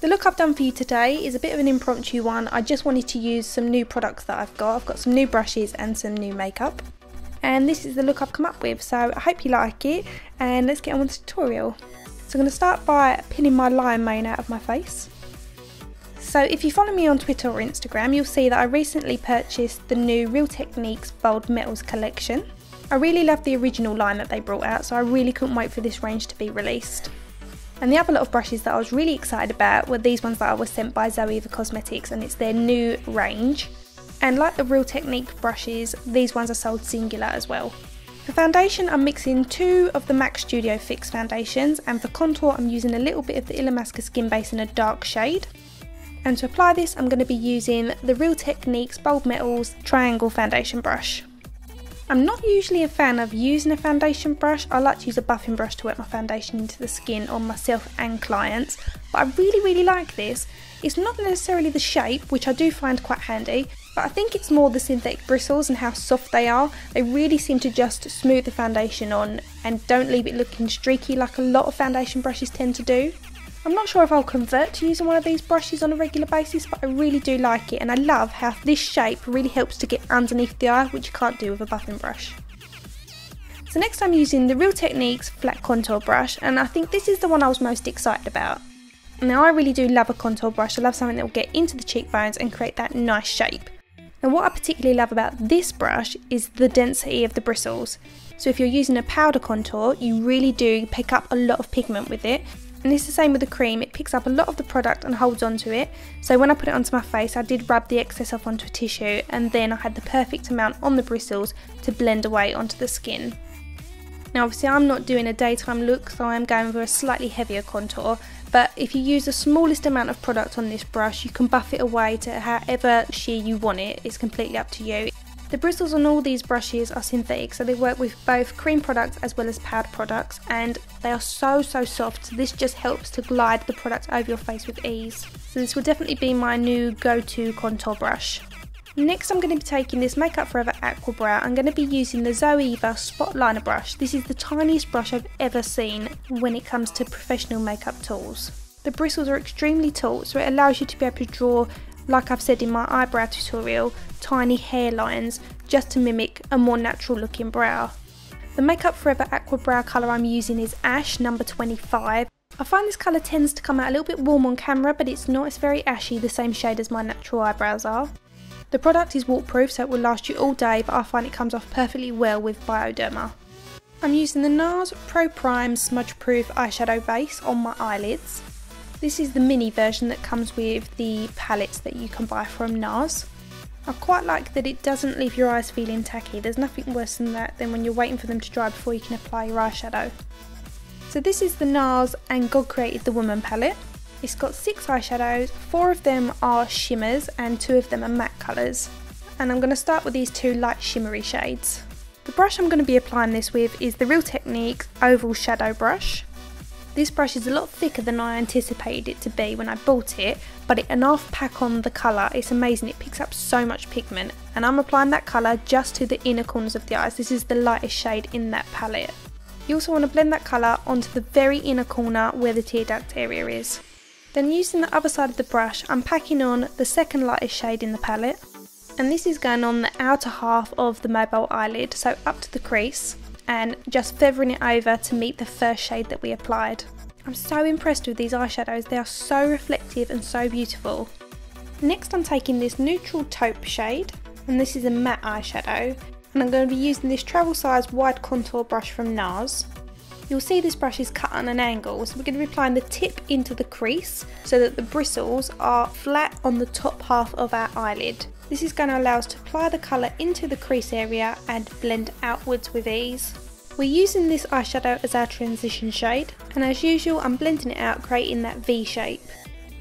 The look I've done for you today is a bit of an impromptu one. I just wanted to use some new products that I've got. I've got some new brushes and some new makeup. And this is the look I've come up with, so I hope you like it, and let's get on with the tutorial. So I'm going to start by pinning my lion mane out of my face. So if you follow me on Twitter or Instagram, you'll see that I recently purchased the new Real Techniques Bold Metals collection. I really love the original line that they brought out, so I really couldn't wait for this range to be released. And the other lot of brushes that I was really excited about were these ones that I was sent by Zoeva Cosmetics, and it's their new range. And like the Real Technique brushes, these ones are sold singular as well. For foundation, I'm mixing 2 of the MAC Studio Fix foundations, and for contour I'm using a little bit of the Illamasqua Skin Base in a dark shade. And to apply this, I'm going to be using the Real Techniques Bold Metals Triangle Foundation Brush. I'm not usually a fan of using a foundation brush. I like to use a buffing brush to wet my foundation into the skin on myself and clients, but I really like this. It's not necessarily the shape, which I do find quite handy, but I think it's more the synthetic bristles and how soft they are. They really seem to just smooth the foundation on and don't leave it looking streaky like a lot of foundation brushes tend to do. I'm not sure if I'll convert to using one of these brushes on a regular basis, but I really do like it, and I love how this shape really helps to get underneath the eye, which you can't do with a buffing brush. So next I'm using the Real Techniques Flat Contour Brush, and I think this is the one I was most excited about. Now I really do love a contour brush. I love something that will get into the cheekbones and create that nice shape. Now what I particularly love about this brush is the density of the bristles. So if you're using a powder contour, you really do pick up a lot of pigment with it. And it's the same with the cream, it picks up a lot of the product and holds onto it. So when I put it onto my face, I did rub the excess off onto a tissue, and then I had the perfect amount on the bristles to blend away onto the skin. Now obviously I'm not doing a daytime look, so I'm going for a slightly heavier contour, but if you use the smallest amount of product on this brush, you can buff it away to however sheer you want it. It's completely up to you. The bristles on all these brushes are synthetic, so they work with both cream products as well as powder products, and they are so soft, so this just helps to glide the product over your face with ease. So this will definitely be my new go-to contour brush. Next I'm going to be taking this Make Up For Ever Aqua Brow. I'm going to be using the Zoeva Spot Liner brush. This is the tiniest brush I've ever seen when it comes to professional makeup tools. The bristles are extremely taut, so it allows you to be able to draw, like I've said in my eyebrow tutorial, tiny hairlines just to mimic a more natural looking brow. The Make Up For Ever Aqua Brow colour I'm using is Ash number 25. I find this colour tends to come out a little bit warm on camera, but it's not, it's very ashy, the same shade as my natural eyebrows are. The product is waterproof, so it will last you all day, but I find it comes off perfectly well with Bioderma. I'm using the Nars Pro Prime Smudge Proof eyeshadow base on my eyelids. This is the mini version that comes with the palettes that you can buy from Nars. I quite like that it doesn't leave your eyes feeling tacky. There's nothing worse than that than when you're waiting for them to dry before you can apply your eyeshadow. So this is the Nars and God Created the Woman palette. It's got 6 eyeshadows, 4 of them are shimmers and 2 of them are matte colours. And I'm going to start with these 2 light shimmery shades. The brush I'm going to be applying this with is the Real Techniques Oval Shadow Brush. This brush is a lot thicker than I anticipated it to be when I bought it, but enough pack on the colour, it's amazing, it picks up so much pigment. And I'm applying that colour just to the inner corners of the eyes. This is the lightest shade in that palette. You also want to blend that colour onto the very inner corner where the tear duct area is. Then using the other side of the brush, I'm packing on the second lightest shade in the palette, and this is going on the outer half of the mobile eyelid, so up to the crease, and just feathering it over to meet the first shade that we applied. I'm so impressed with these eyeshadows, they are so reflective and so beautiful. Next I'm taking this neutral taupe shade, and this is a matte eyeshadow, and I'm going to be using this travel size wide contour brush from Nars. You'll see this brush is cut on an angle, so we're going to be applying the tip into the crease so that the bristles are flat on the top half of our eyelid. This is going to allow us to apply the colour into the crease area and blend outwards with ease. We're using this eyeshadow as our transition shade, and as usual I'm blending it out, creating that V shape.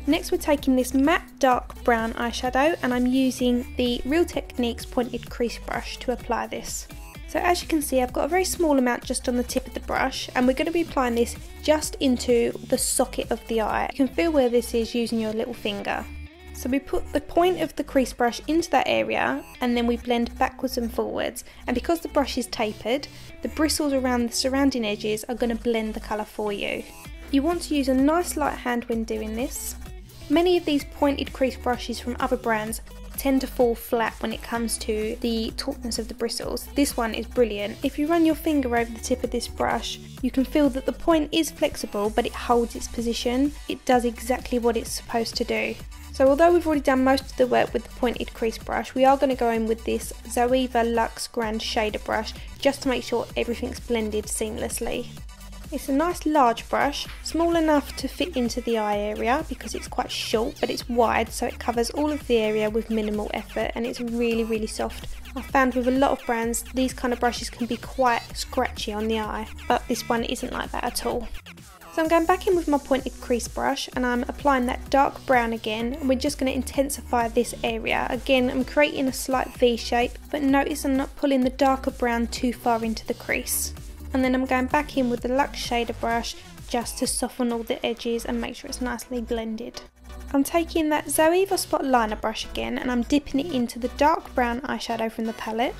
Next we're taking this matte dark brown eyeshadow, and I'm using the Real Techniques pointed crease brush to apply this. So as you can see, I've got a very small amount just on the tip of the brush, and we're going to be applying this just into the socket of the eye. You can feel where this is using your little finger. So we put the point of the crease brush into that area, and then we blend backwards and forwards. And because the brush is tapered, the bristles around the surrounding edges are going to blend the colour for you. You want to use a nice light hand when doing this. Many of these pointed crease brushes from other brands tend to fall flat when it comes to the tautness of the bristles. This one is brilliant. If you run your finger over the tip of this brush, you can feel that the point is flexible, but it holds its position. It does exactly what it's supposed to do. So although we've already done most of the work with the pointed crease brush, we are going to go in with this Zoeva LUXE Grand Shader brush just to make sure everything's blended seamlessly. It's a nice large brush, small enough to fit into the eye area because it's quite short, but it's wide so it covers all of the area with minimal effort, and it's really soft. I've found with a lot of brands these kind of brushes can be quite scratchy on the eye, but this one isn't like that at all. So I'm going back in with my pointed crease brush and I'm applying that dark brown again, and we're just going to intensify this area. Again, I'm creating a slight V shape, but notice I'm not pulling the darker brown too far into the crease. And then I'm going back in with the LUXE shader brush just to soften all the edges and make sure it's nicely blended. I'm taking that Zoeva Spot Liner brush again and I'm dipping it into the dark brown eyeshadow from the palette.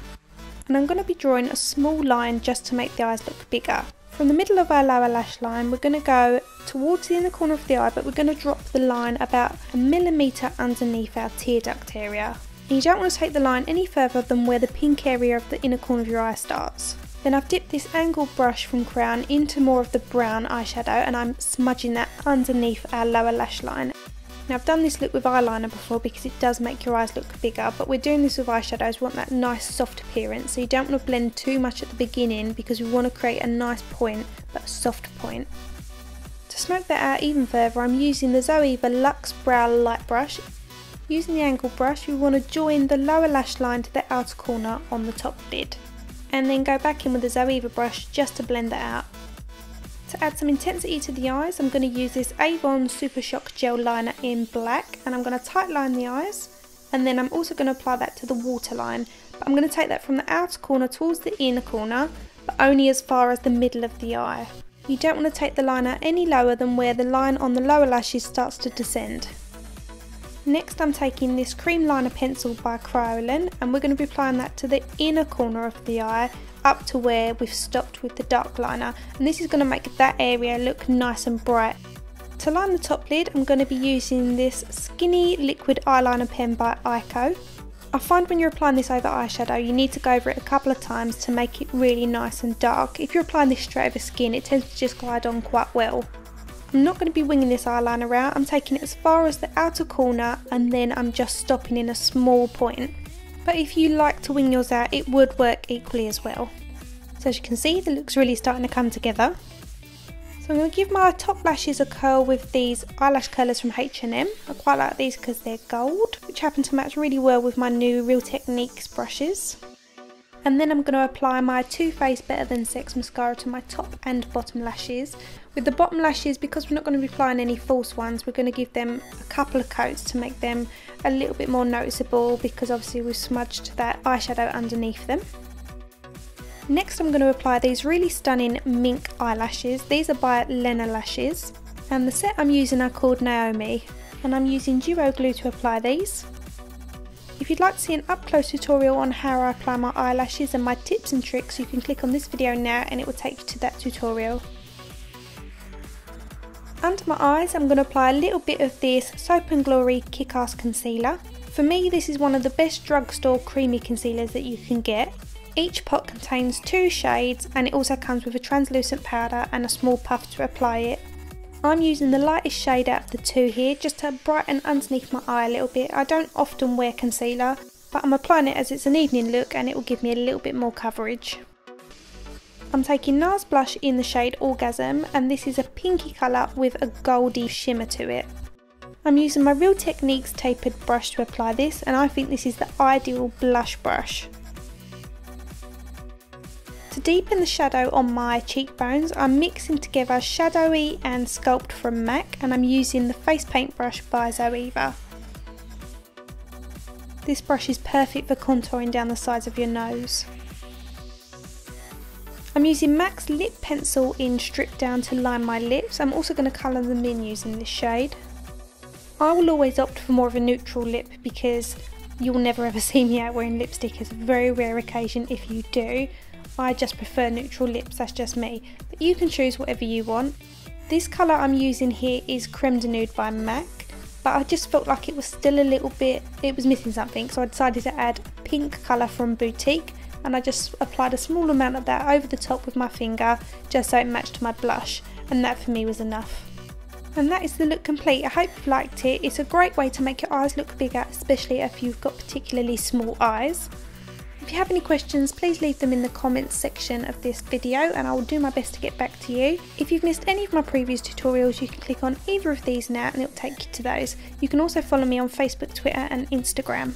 And I'm going to be drawing a small line just to make the eyes look bigger. From the middle of our lower lash line, we're going to go towards the inner corner of the eye, but we're going to drop the line about 1 millimeter underneath our tear duct area. And you don't want to take the line any further than where the pink area of the inner corner of your eye starts. Then I've dipped this angled brush from Crown into more of the brown eyeshadow and I'm smudging that underneath our lower lash line. Now I've done this look with eyeliner before because it does make your eyes look bigger, but we're doing this with eyeshadows. We want that nice soft appearance, so you don't want to blend too much at the beginning because we want to create a nice point, but a soft point. To smoke that out even further, I'm using the Zoeva LUXE Brow Light Brush. Using the angled brush, we want to join the lower lash line to the outer corner on the top lid. And then go back in with the Zoeva brush just to blend that out. To add some intensity to the eyes, I'm going to use this Avon Super Shock Gel Liner in black, and I'm going to tight line the eyes, and then I'm also going to apply that to the waterline, but I'm going to take that from the outer corner towards the inner corner, but only as far as the middle of the eye. You don't want to take the liner any lower than where the line on the lower lashes starts to descend. Next I'm taking this cream liner pencil by Kryolan and we're going to be applying that to the inner corner of the eye up to where we've stopped with the dark liner, and this is going to make that area look nice and bright. To line the top lid, I'm going to be using this skinny liquid eyeliner pen by Aqua. I find when you're applying this over eyeshadow you need to go over it a couple of times to make it really nice and dark. If you're applying this straight over skin it tends to just glide on quite well. I'm not going to be winging this eyeliner out, I'm taking it as far as the outer corner and then I'm just stopping in a small point. But if you like to wing yours out it would work equally as well. So as you can see the look's really starting to come together. So I'm going to give my top lashes a curl with these eyelash curlers from H&M. I quite like these because they're gold, which happen to match really well with my new Real Techniques brushes. And then I'm going to apply my Too Faced Better Than Sex mascara to my top and bottom lashes. With the bottom lashes, because we're not going to be applying any false ones, we're going to give them a couple of coats to make them a little bit more noticeable, because obviously we've smudged that eyeshadow underneath them. Next I'm going to apply these really stunning mink eyelashes. These are by LENA lashes, and the set I'm using are called NAOMI, and I'm using Duo Glue to apply these. If you'd like to see an up-close tutorial on how I apply my eyelashes and my tips and tricks, you can click on this video now and it will take you to that tutorial. Under my eyes I'm going to apply a little bit of this Soap & Glory Kick-Ass Concealer. For me this is one of the best drugstore creamy concealers that you can get. Each pot contains 2 shades and it also comes with a translucent powder and a small puff to apply it. I'm using the lightest shade out of the 2 here just to brighten underneath my eye a little bit. I don't often wear concealer, but I'm applying it as it's an evening look and it will give me a little bit more coverage. I'm taking Nars blush in the shade Orgasm, and this is a pinky colour with a goldy shimmer to it. I'm using my Real Techniques tapered brush to apply this, and I think this is the ideal blush brush. To deepen the shadow on my cheekbones, I'm mixing together Shadowy and Sculpt from MAC, and I'm using the face paint brush by Zoeva. This brush is perfect for contouring down the sides of your nose. I'm using MAC's lip pencil in Strip Down to line my lips. I'm also going to colour them in using this shade. I will always opt for more of a neutral lip because you'll never ever see me out wearing lipstick. It's a very rare occasion if you do. I just prefer neutral lips, that's just me, but you can choose whatever you want. This colour I'm using here is Creme de Nude by MAC. but I just felt like it was still a little bit, it was missing something, so I decided to add pink colour from Boutique, and I just applied a small amount of that over the top with my finger just so it matched my blush, and that for me was enough. And that is the look complete. I hope you've liked it. It's a great way to make your eyes look bigger, especially if you've got particularly small eyes. If you have any questions, please leave them in the comments section of this video and I will do my best to get back to you. If you've missed any of my previous tutorials, you can click on either of these now and it will take you to those. You can also follow me on Facebook, Twitter and Instagram.